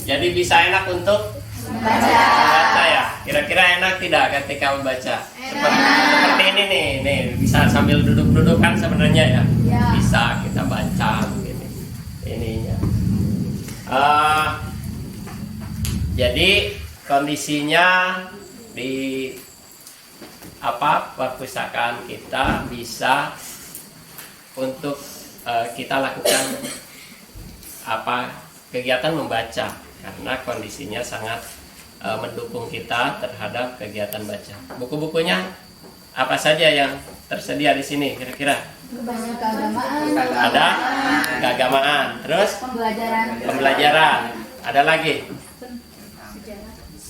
Jadi bisa enak untuk membaca ya? Kira-kira enak tidak ketika membaca? Seperti ini nih, bisa sambil duduk-duduk kan sebenarnya ya? Bisa kita baca begini. Ininya. Jadi kondisinya di perpustakaan kita bisa untuk kita lakukan kegiatan membaca, karena kondisinya sangat mendukung kita terhadap kegiatan baca. Buku-bukunya apa saja yang tersedia di sini kira-kira? Keagamaan. Ada keagamaan, terus pembelajaran. Ada lagi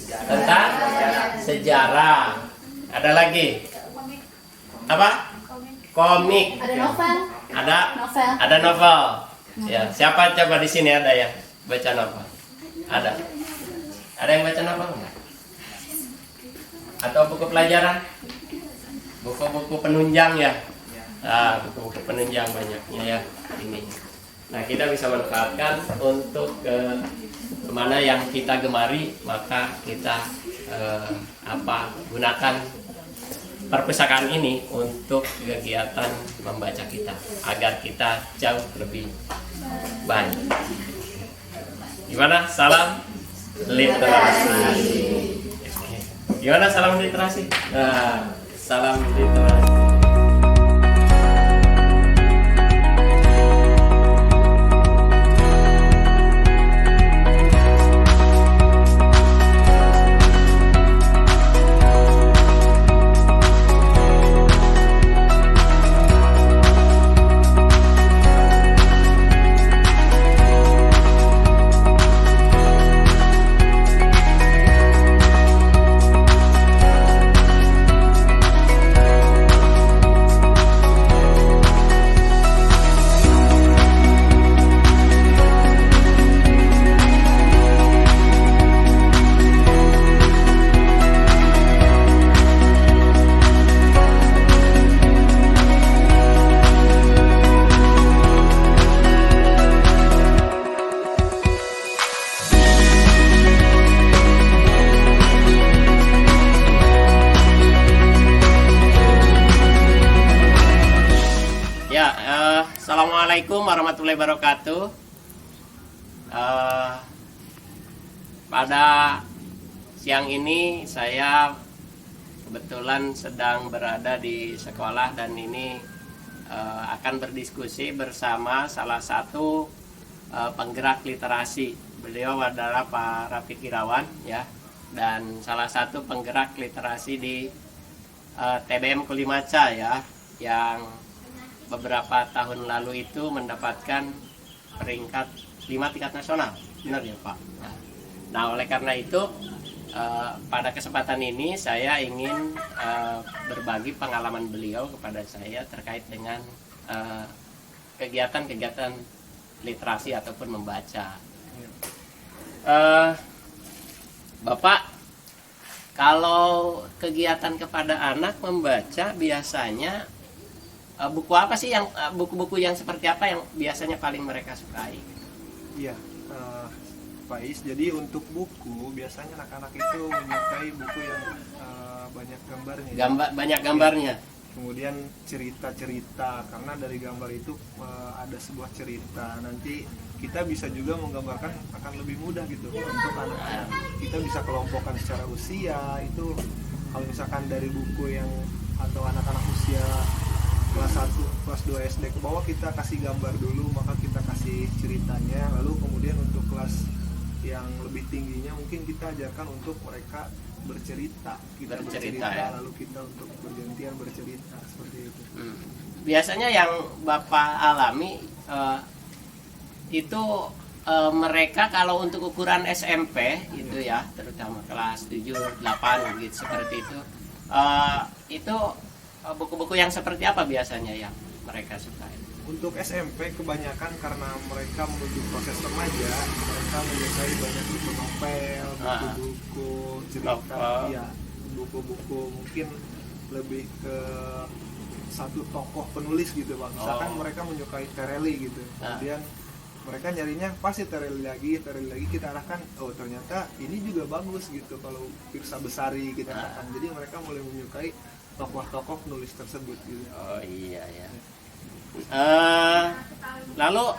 tentang sejarah. Ada lagi apa? Komik. Ada novel. Ada novel. Ya, siapa coba di sini ada yang baca novel? Ada yang baca novel enggak? Atau buku pelajaran? Buku-buku penunjang ya. Buku-buku penunjang banyaknya ya ini. Nah, kita bisa manfaatkan untuk kemana yang kita gemari, maka kita gunakan perpustakaan ini untuk kegiatan membaca kita agar kita jauh lebih baik. Gimana? Salam literasi. Gimana salam literasi? Nah, salam literasi. Assalamualaikum warahmatullahi wabarakatuh. Pada siang ini saya kebetulan sedang berada di sekolah dan ini akan berdiskusi bersama salah satu penggerak literasi. Beliau adalah Pak Rafiq Irawan ya, dan salah satu penggerak literasi di TBM Kulimaca ya, yang beberapa tahun lalu itu mendapatkan peringkat 5 tingkat nasional, benar ya Pak? Nah, oleh karena itu pada kesempatan ini saya ingin berbagi pengalaman beliau kepada saya terkait dengan kegiatan-kegiatan literasi ataupun membaca. Bapak, kalau kegiatan kepada anak membaca biasanya buku apa sih yang buku-buku yang seperti apa yang biasanya paling mereka sukai? Iya, Pak Is. Jadi untuk buku biasanya anak-anak itu menyukai buku yang banyak gambarnya. Banyak gambarnya. Kemudian cerita-cerita, karena dari gambar itu ada sebuah cerita. Nanti kita bisa juga menggambarkan akan lebih mudah gitu untuk anak-anak. Kita bisa kelompokkan secara usia itu. Kalau misalkan dari buku yang atau anak-anak usia kelas 1, kelas 2 SD ke bawah kita kasih gambar dulu, maka kita kasih ceritanya, lalu kemudian untuk kelas yang lebih tingginya mungkin kita ajarkan untuk mereka bercerita, ya? Lalu kita untuk bergantian bercerita seperti itu. Biasanya yang Bapak alami itu mereka kalau untuk ukuran SMP gitu ya, terutama kelas 7, 8 gitu seperti itu buku-buku yang seperti apa biasanya yang mereka suka? Untuk SMP kebanyakan karena mereka menuju proses remaja, mereka menyukai banyak buku novel, buku-buku cerita, ya, buku-buku mungkin lebih ke satu tokoh penulis gitu Pak. Misalkan mereka menyukai Tereli gitu, kemudian mereka nyarinya pasti Tereli lagi kita arahkan, oh ternyata ini juga bagus gitu kalau Pirsa Besari kita arahkan. Jadi mereka mulai menyukai tokoh-tokoh penulis tersebut gitu. Oh iya ya. Lalu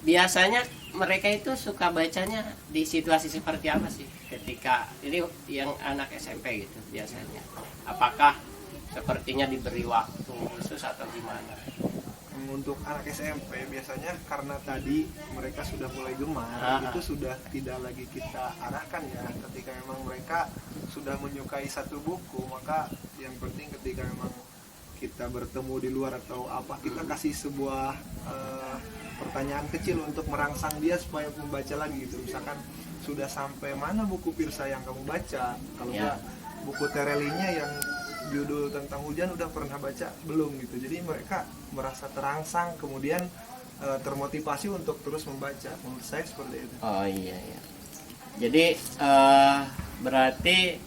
biasanya mereka itu suka bacanya di situasi seperti apa sih ketika ini yang anak SMP gitu biasanya? Apakah sepertinya diberi waktu khusus atau gimana? Untuk anak SMP biasanya karena tadi mereka sudah mulai gemar, itu sudah tidak lagi kita arahkan ya. Ketika memang mereka sudah menyukai satu buku, maka yang penting ketika memang kita bertemu di luar atau apa, kita kasih sebuah pertanyaan kecil untuk merangsang dia supaya membaca lagi gitu. Misalkan sudah sampai mana buku Pirsa yang kamu baca? Kalau enggak buku Terelinya yang judul tentang hujan udah pernah baca belum gitu. Jadi mereka merasa terangsang, kemudian termotivasi untuk terus membaca. Menurut saya seperti itu. Oh iya. Jadi berarti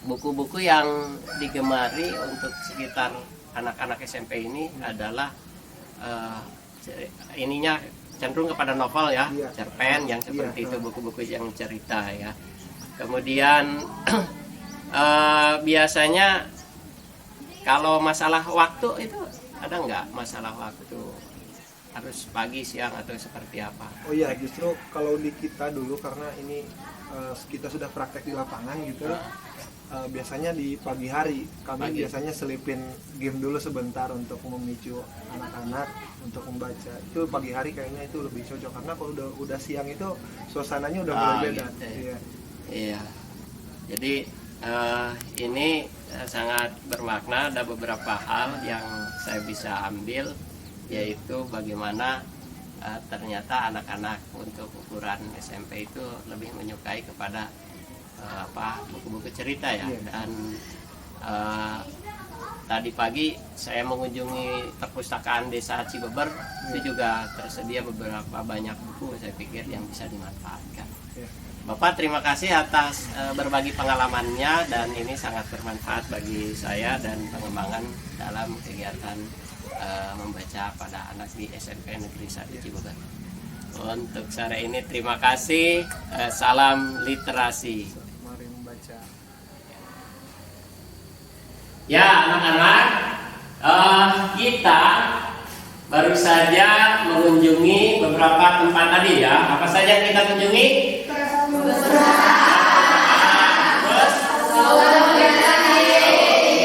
buku-buku yang digemari untuk sekitar anak-anak SMP ini adalah ininya cenderung kepada novel ya, cerpen yang seperti itu, buku-buku yang cerita ya. Kemudian biasanya kalau masalah waktu itu ada nggak masalah waktu, harus pagi, siang atau seperti apa? Oh iya, justru kalau di kita dulu karena ini kita sudah praktek di lapangan gitu, biasanya di pagi hari kami biasanya selipin game dulu sebentar untuk memicu anak-anak untuk membaca. Itu pagi hari kayaknya itu lebih cocok karena kalau udah siang itu suasananya udah mulai beda. Gitu. Iya. Jadi ini sangat bermakna. Ada beberapa hal yang saya bisa ambil, yaitu bagaimana ternyata anak-anak untuk ukuran SMP itu lebih menyukai kepada buku-buku cerita ya. Dan tadi pagi saya mengunjungi perpustakaan Desa Cibeber, itu juga tersedia beberapa banyak buku saya pikir yang bisa dimanfaatkan. Bapak terima kasih atas berbagi pengalamannya, dan ini sangat bermanfaat bagi saya dan pengembangan dalam kegiatan membaca pada anak di SMP Negeri 1 Cibeber. Untuk sore ini terima kasih, salam literasi. Mari membaca. Ya anak-anak, kita baru saja mengunjungi beberapa tempat tadi ya. Apa saja yang kita kunjungi?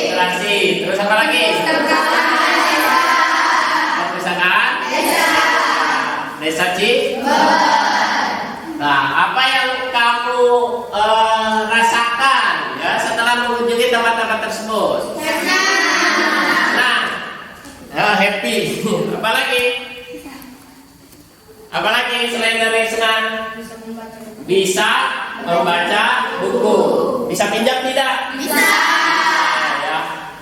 Literasi. Terus apa lagi? Perpustakaan Desa Cibeber. Nah, apa yang kamu rasakan ya setelah mengunjungi tempat-tempat tersebut? Nah, happy. Apalagi selain dari senang? Bisa membaca buku. Bisa pinjam tidak? Bisa. Ya.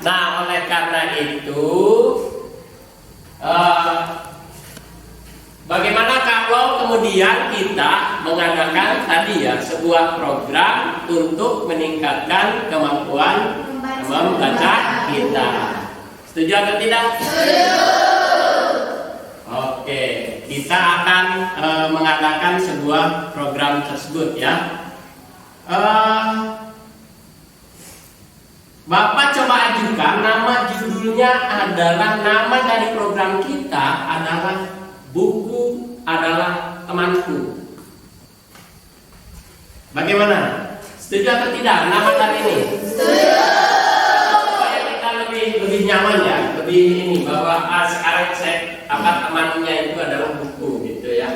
Nah, oleh karena itu, bagaimana kalau kemudian kita mengadakan tadi ya sebuah program untuk meningkatkan kemampuan membaca kita? Setuju atau tidak? Setuju. Oke, kita akan mengadakan sebuah program tersebut ya. Bapak coba ajukan nama judulnya adalah, nama dari program kita adalah Buku Adalah Temanku. Bagaimana? Setuju atau tidak nama kali ini? Setuju. Supaya kita lebih nyaman ya, lebih ini bahwa sekarang temannya itu adalah buku gitu ya.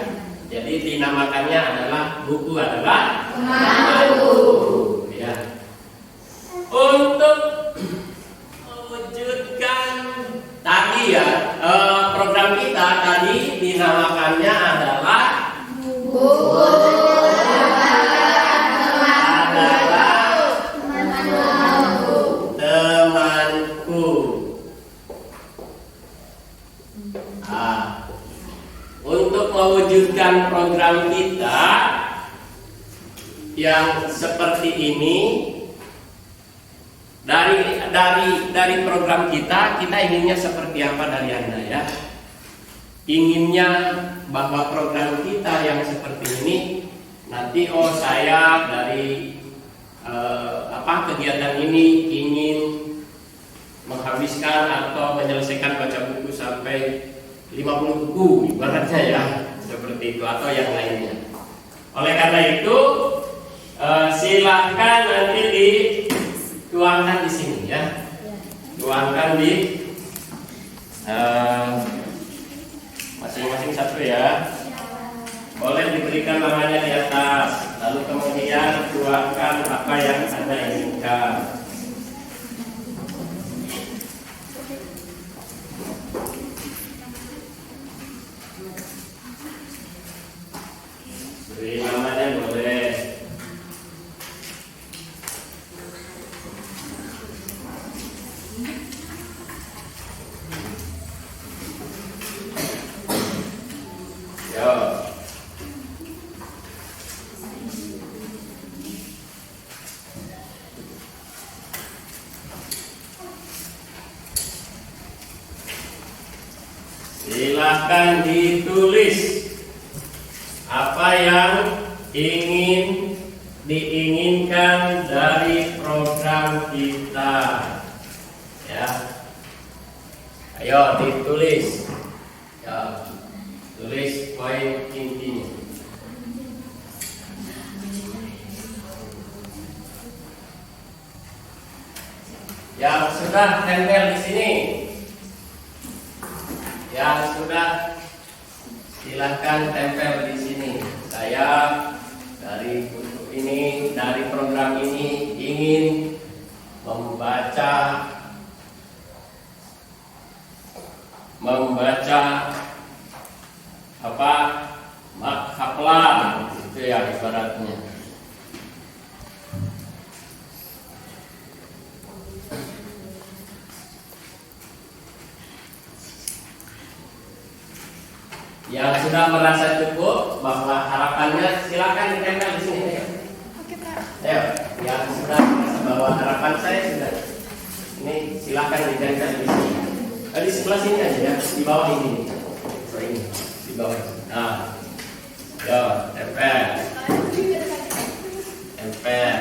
Jadi dinamakannya adalah Buku Adalah Temanku. Ya. Untuk mewujudkan tadi ya program kita tadi dinamakannya adalah Buku Adalah Temanku. Untuk mewujudkan program kita yang seperti ini, dari program kita inginnya seperti apa dari Anda ya? Inginnya bahwa program kita yang seperti ini nanti saya dari kegiatan ini ingin menghabiskan atau menyelesaikan baca buku sampai 50 buku ibaratnya ya, seperti seperti itu atau yang lainnya. Oleh karena itu silakan nanti dituangkan di sini ya, tuangkan di masing-masing satu ya. Boleh diberikan namanya di atas, lalu kemudian tuangkan apa yang Anda inginkan. Beri namanya boleh. Yo. Silahkan ditulis apa yang ingin diinginkan dari program kita ya. Ayo ditulis ya, tulis poin intinya. Yang sudah tempel di sini, yang sudah silahkan tempel di sini. Saya dari buku ini, dari program ini ingin membaca apa makhaflan itu ya ibaratnya. Yang sudah merasa cukup bahwa harapannya silakan ditempel di sini ya. Oke, Pak. Ayo, yang sudah merasa bahwa harapan saya sudah ini silakan ditempel di sini. Di sebelah sini aja ya, di bawah ini. Ini di bawah. Nah, yo tempel, tempel.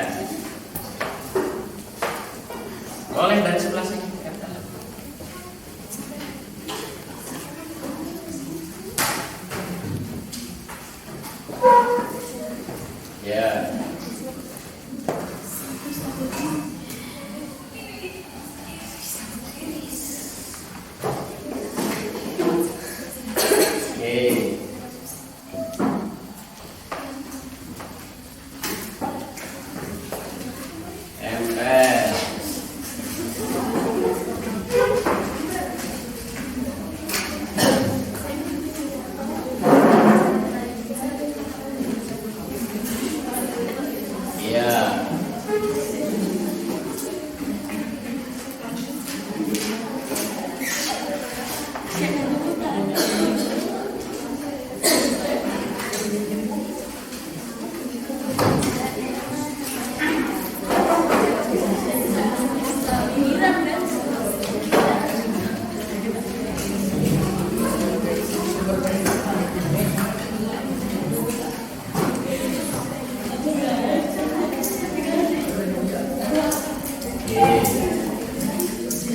Boleh dari sebelah sini. Ya. Oke. Tempel. Iya.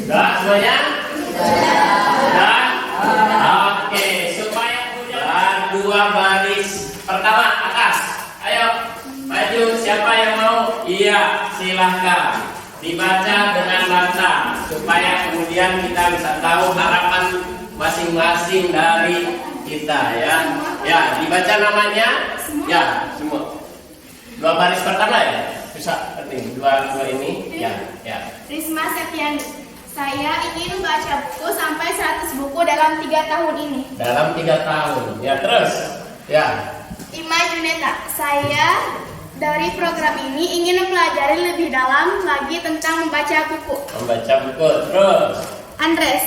Sudah semuanya? Sudah? Oke, supaya dan dua baris pertama atas. Ayo, maju siapa yang mau? Iya, silahkan dibaca dengan lantang supaya kemudian kita bisa tahu harapan masing-masing dari kita ya. Ya, dibaca namanya. Ya, semua. Dua baris pertama ya. Bisa penting dua ini ya. Risma Septiani. Saya ingin membaca buku sampai 100 buku dalam 3 tahun ini. Dalam 3 tahun. Ya, terus. Ya. Ima Juneta. Saya dari program ini ingin mempelajari lebih dalam lagi tentang membaca buku. Membaca buku. Terus. Andres.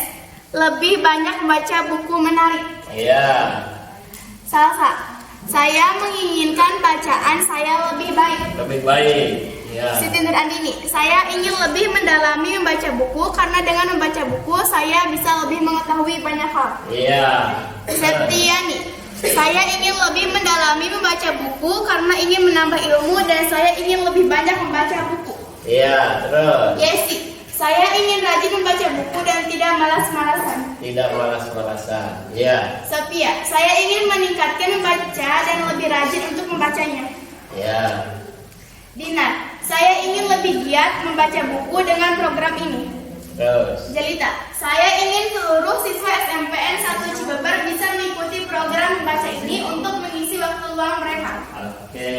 Lebih banyak membaca buku menarik. Iya. Salsa. Saya menginginkan bacaan saya lebih baik. Lebih baik. Ya. Siti Nur Andini, saya ingin lebih mendalami membaca buku karena dengan membaca buku saya bisa lebih mengetahui banyak hal. Iya. Septiani, saya ingin lebih mendalami membaca buku karena ingin menambah ilmu dan saya ingin lebih banyak membaca buku. Iya, terus. Yesi, Saya ingin rajin membaca buku dan tidak malas-malasan. Tidak malas-malasan. Ya. Sophia, saya ingin meningkatkan membaca dan lebih rajin untuk membacanya. Ya. Dinar, saya ingin lebih giat membaca buku dengan program ini. Terus. Jelita, saya ingin seluruh siswa SMPN 1 Cibeber bisa mengikuti program membaca ini untuk mengisi waktu luang mereka. Oke.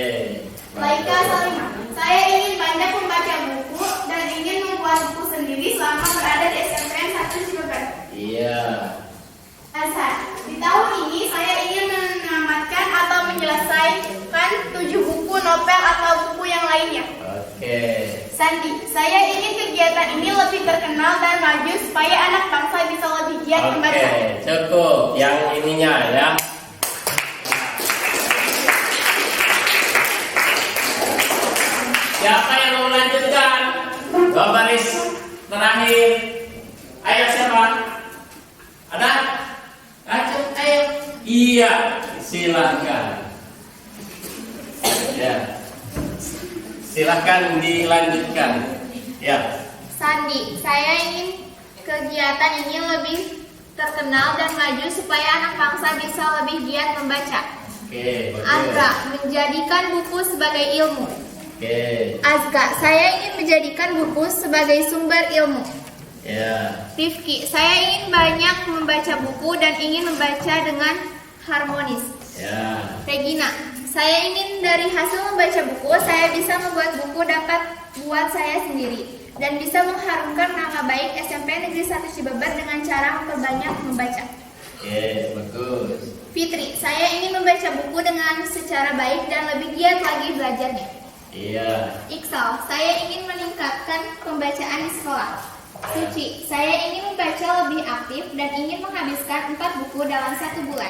Laika Salima, saya ingin banyak membaca buku dan ingin membuat buku sendiri selama berada di SMPN 1 Cibeber. Iya. Azhar, di tahun ini saya ingin menamatkan atau menyelesaikan 7 buku novel atau buku yang lainnya. Oke. Sandi, saya ingin kegiatan ini lebih terkenal dan maju supaya anak bangsa bisa lebih giat membaca. Oke, cukup. Yang ininya ya. Siapa yang mau melanjutkan? Dua baris terakhir. Ayo siapa? Ada? Ayo. Iya, silakan. Ya. Silakan dilanjutkan. Ya. Sandi, saya ingin kegiatan ini lebih terkenal dan maju supaya anak bangsa bisa lebih giat membaca. Oke, bagus. Azra, menjadikan buku sebagai ilmu. Oke. Azka, saya ingin menjadikan buku sebagai sumber ilmu. Ya. Rifki, saya ingin banyak membaca buku dan ingin membaca dengan harmonis. Ya. Regina, saya ingin dari hasil membaca buku, saya bisa membuat buku dapat buat saya sendiri dan bisa mengharumkan nama baik SMP Negeri 1 Cibeber dengan cara memperbanyak membaca. Oke, bagus. Fitri, saya ingin membaca buku dengan secara baik dan lebih giat lagi belajarnya. Iya. Iksal, saya ingin meningkatkan pembacaan di sekolah. Suci, saya ingin membaca lebih aktif dan ingin menghabiskan 4 buku dalam 1 bulan.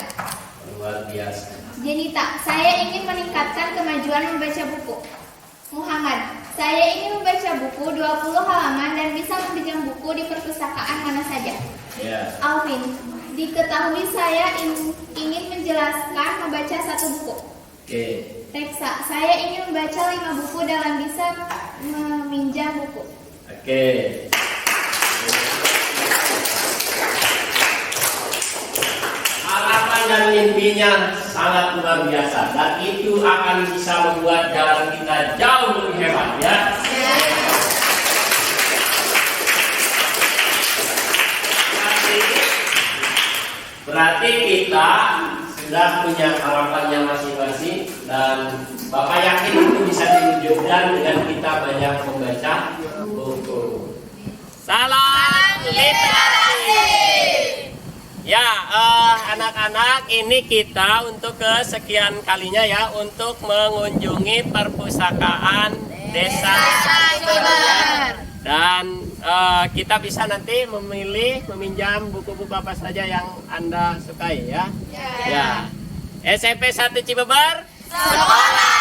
Luar biasa. Jenita, saya ingin meningkatkan kemajuan membaca buku. Muhammad, saya ingin membaca buku 20 halaman dan bisa meminjam buku di perpustakaan mana saja. Ya. Alvin, diketahui saya ingin menjelaskan membaca 1 buku. Oke. Reksa, saya ingin membaca 5 buku dalam bisa meminjam buku. Oke. Harapan dan mimpinya sangat luar biasa dan itu akan bisa membuat jalan kita jauh lebih hebat ya. Berarti kita sudah punya harapannya masing-masing dan Bapak yakin itu bisa diwujudkan dengan kita banyak membaca buku. Salam literasi. Ya, anak-anak, ini kita untuk kesekian kalinya ya untuk mengunjungi perpustakaan Desa Cibeber. Dan kita bisa nanti meminjam buku-buku apa saja yang Anda sukai ya. Ya. SMP 1 Cibeber. Sekolah.